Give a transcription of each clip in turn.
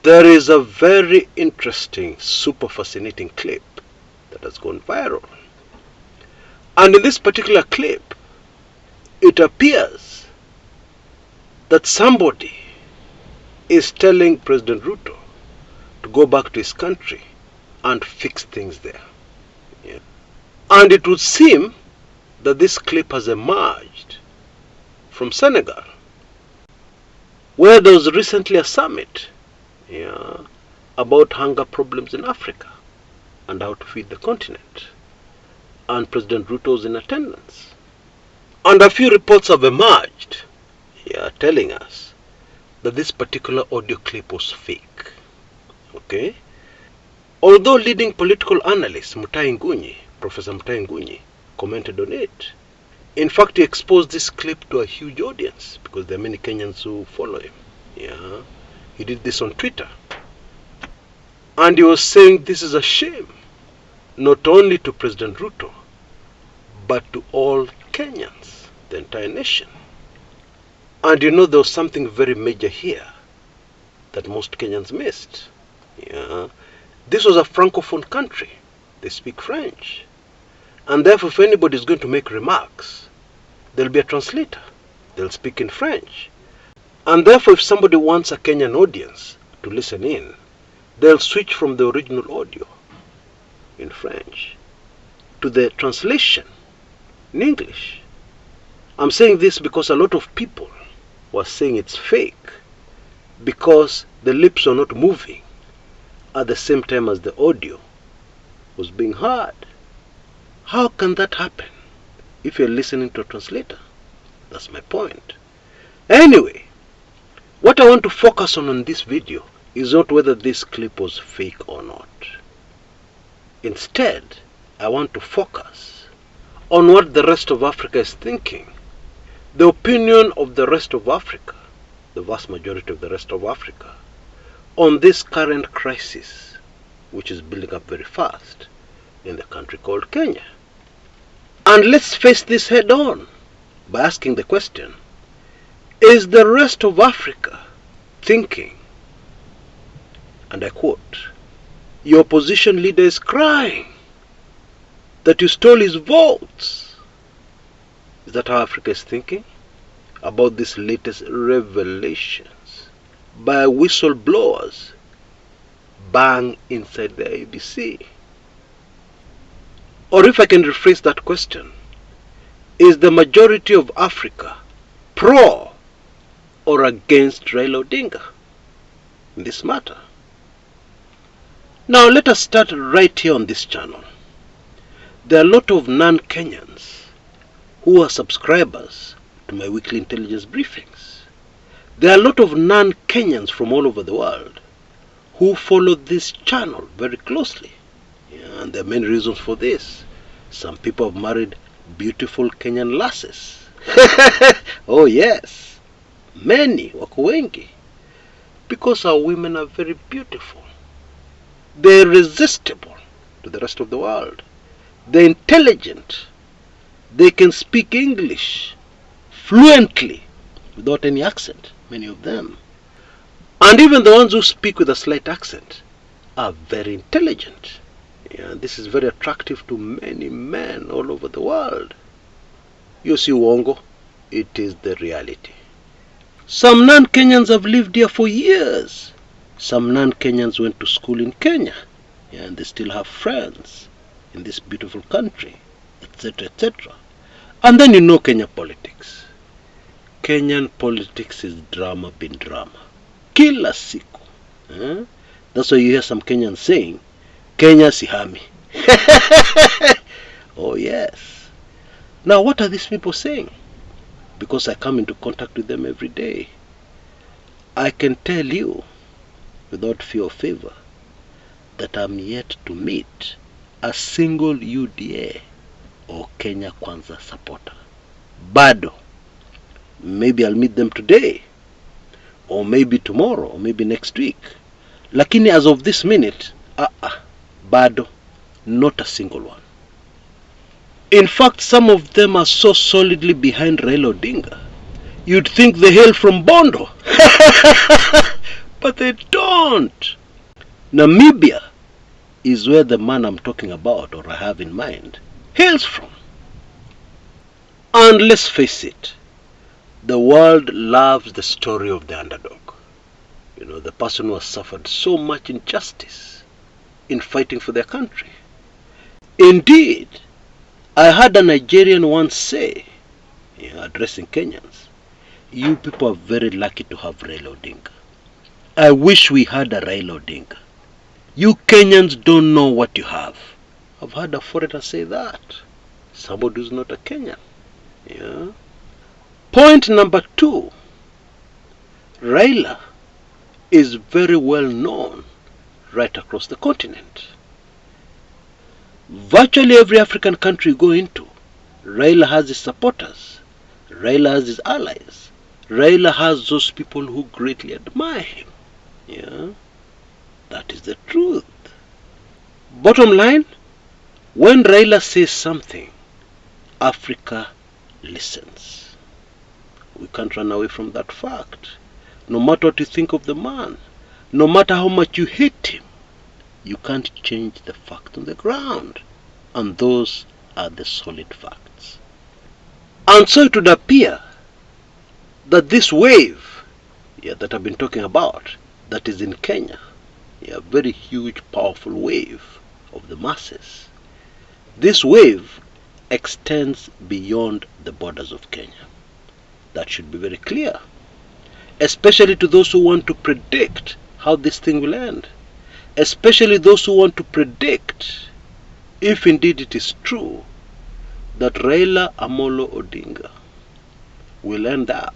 There is a very interesting, super fascinating clip that has gone viral. And in this particular clip, it appears that somebody is telling President Ruto to go back to his country and fix things there. Yeah. And it would seem that this clip has emerged from Senegal, where there was recently a summit about hunger problems in Africa and how to feed the continent. And President Ruto was in attendance. And a few reports have emerged telling us that this particular audio clip was fake. Okay? Although leading political analyst Professor Mutai Ngunyi, commented on it. In fact, he exposed this clip to a huge audience because there are many Kenyans who follow him. Yeah. He did this on Twitter. And he was saying this is a shame, not only to President Ruto, but to all Kenyans, the entire nation. And there was something very major here that most Kenyans missed. Yeah. This was a francophone country. They speak French. And therefore, if anybody is going to make remarks, there'll be a translator. They'll speak in French. And therefore, if somebody wants a Kenyan audience to listen in, they'll switch from the original audio in French to the translation in English. I'm saying this because a lot of people were saying it's fake because the lips are not moving at the same time as the audio was being heard. How can that happen if you're listening to a translator? That's my point. Anyway, what I want to focus on in this video is not whether this clip was fake or not. Instead, I want to focus on what the rest of Africa is thinking. The opinion of the rest of Africa, the vast majority of the rest of Africa, on this current crisis, which is building up very fast in the country called Kenya. And let's face this head on by asking the question, is the rest of Africa thinking, and I quote, your opposition leader is crying that you stole his votes? Is that how Africa is thinking about these latest revelations by whistleblowers bang inside the ABC? Or if I can rephrase that question, is the majority of Africa pro or against Raila Odinga in this matter? Now let us start right here on this channel. There are a lot of non-Kenyans who are subscribers to my weekly intelligence briefings. There are a lot of non-Kenyans from all over the world who follow this channel very closely. And there are many reasons for this. Some people have married beautiful Kenyan lasses. Oh yes, many, wako wengi. Because our women are very beautiful. They're irresistible to the rest of the world. They're intelligent. They can speak English fluently without any accent, many of them. And even the ones who speak with a slight accent are very intelligent. Yeah, this is very attractive to many men all over the world. You see, Wongo, it is the reality. Some non-Kenyans have lived here for years. Some non-Kenyans went to school in Kenya, and they still have friends in this beautiful country, etc., etc. And then Kenya politics. Kenyan politics is drama bin drama. Kila siku. That's why you hear some Kenyans saying, Kenya sihami. Oh yes. Now what are these people saying? Because I come into contact with them every day. I can tell you, without fear or favor, that I'm yet to meet a single UDA or Kenya Kwanza supporter. Bado. Maybe I'll meet them today, or maybe tomorrow, or maybe next week. Lakini as of this minute, bado, not a single one. In fact, some of them are so solidly behind Raila Odinga, you'd think they hail from Bondo. But they don't. don't. Namibia is where the man I'm talking about, or I have in mind, hails from. And let's face it, the world loves the story of the underdog. You know, the person who has suffered so much injustice in fighting for their country. Indeed, I heard a Nigerian once say, addressing Kenyans, you people are very lucky to have Raila Odinga. I wish we had a Raila Odinga. You Kenyans don't know what you have. I've heard a foreigner say that. Somebody who's not a Kenyan. Yeah. Point number 2. Raila is very well known right across the continent. Virtually every African country you go into, Raila has his supporters. Raila has his allies. Raila has those people who greatly admire him. Yeah, that is the truth. Bottom line, when Raila says something, Africa listens. We can't run away from that fact. No matter what you think of the man, no matter how much you hate him, you can't change the fact on the ground. And those are the solid facts. And so it would appear that this wave that I've been talking about, that is in Kenya, a very huge, powerful wave of the masses, this wave extends beyond the borders of Kenya. That should be very clear, especially to those who want to predict how this thing will end, especially those who want to predict if indeed it is true that Raila Amolo Odinga will end up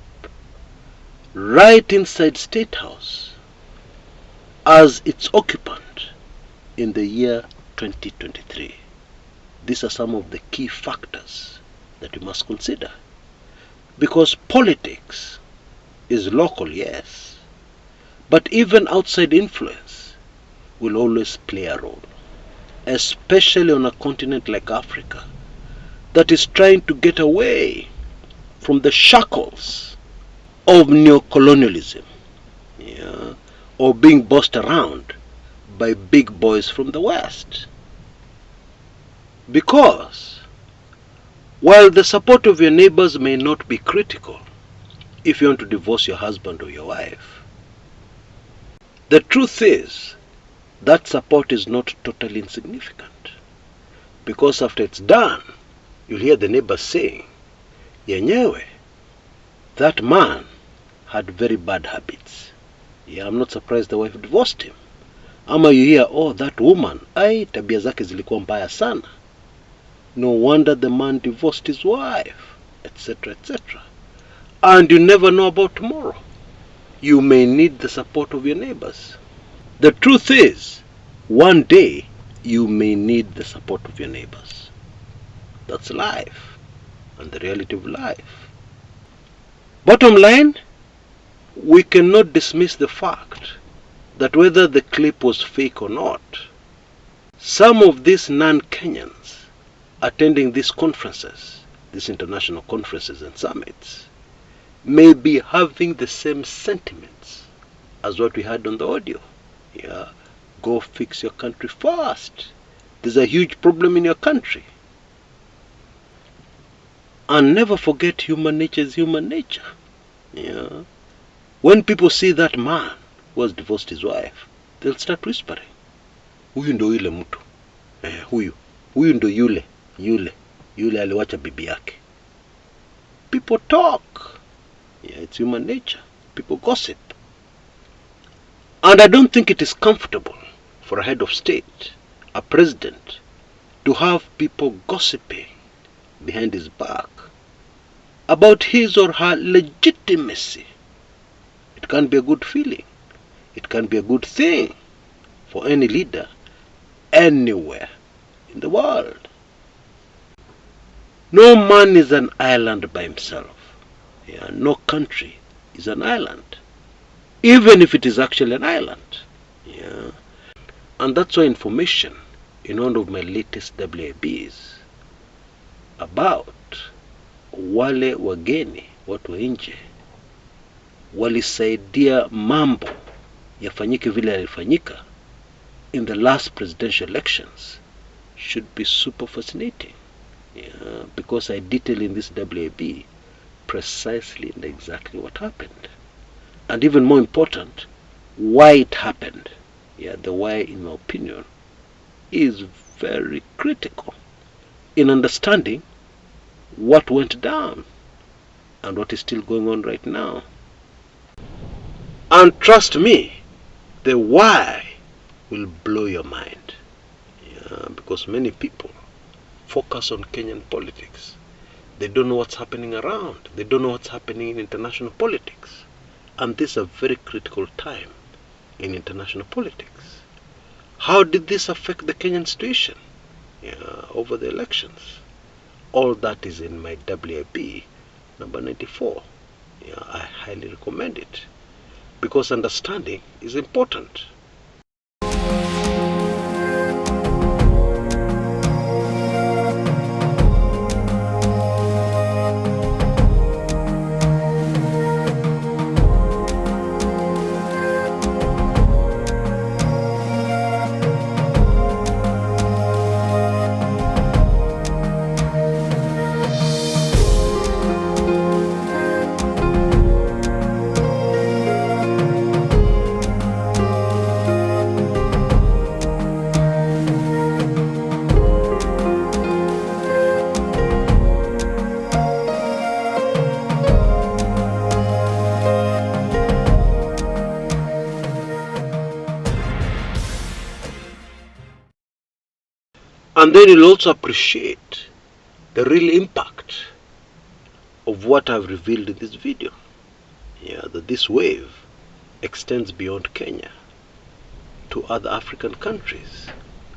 right inside State House as its occupant in the year 2023. These are some of the key factors that we must consider. Because politics is local, yes, but even outside influence will always play a role, especially on a continent like Africa that is trying to get away from the shackles of neocolonialism, or being bossed around by big boys from the West. Because while the support of your neighbors may not be critical if you want to divorce your husband or your wife, the truth is that support is not totally insignificant. Because after it's done, you'll hear the neighbors saying, yenyewe, that man had very bad habits. I'm not surprised the wife divorced him. Ama you hear, oh, that woman, tabia zake zilikuwa mbaya sana. No wonder the man divorced his wife, etc., etc. And you never know about tomorrow. You may need the support of your neighbors. The truth is, one day you may need the support of your neighbors. That's life, and the reality of life. Bottom line, we cannot dismiss the fact that whether the clip was fake or not, some of these non-Kenyans attending these conferences, these international conferences and summits, may be having the same sentiments as what we had on the audio. Go fix your country first. There's a huge problem in your country. And never forget, human nature is human nature. When people see that man who has divorced his wife, they'll start whispering, huyu ndo yule mtu, huyu ndo yule aliwacha bibi yake. People talk. It's human nature. People gossip. And I don't think it is comfortable for a head of state, a president, to have people gossiping behind his back about his or her legitimacy. It can't be a good feeling. It can't be a good thing for any leader anywhere in the world. No man is an island by himself. No country is an island, even if it is actually an island. And that's why information in one of my latest WIBs about wale wageni, watu wa nje, walisaidia mambo yafanyike vile yalifanyika in the last presidential elections should be super fascinating. Yeah, because I detail in this WIB precisely and exactly what happened. And even more important, why it happened. Yeah, the why, in my opinion, is very critical in understanding what went down and what is still going on right now. And trust me, the why will blow your mind. Yeah, because many people focus on Kenyan politics. They don't know what's happening around. They don't know what's happening in international politics. And this is a very critical time in international politics. How did this affect the Kenyan situation over the elections? All that is in my WIB number 94. Yeah, I highly recommend it because understanding is important. And then you'll also appreciate the real impact of what I've revealed in this video. Yeah, that this wave extends beyond Kenya to other African countries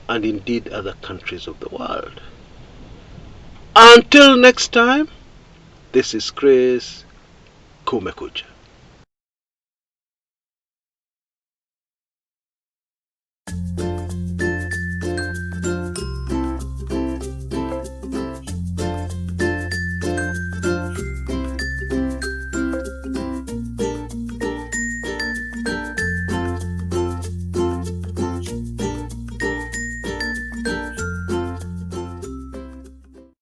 and indeed other countries of the world. Until next time, this is Chris Kumekucha.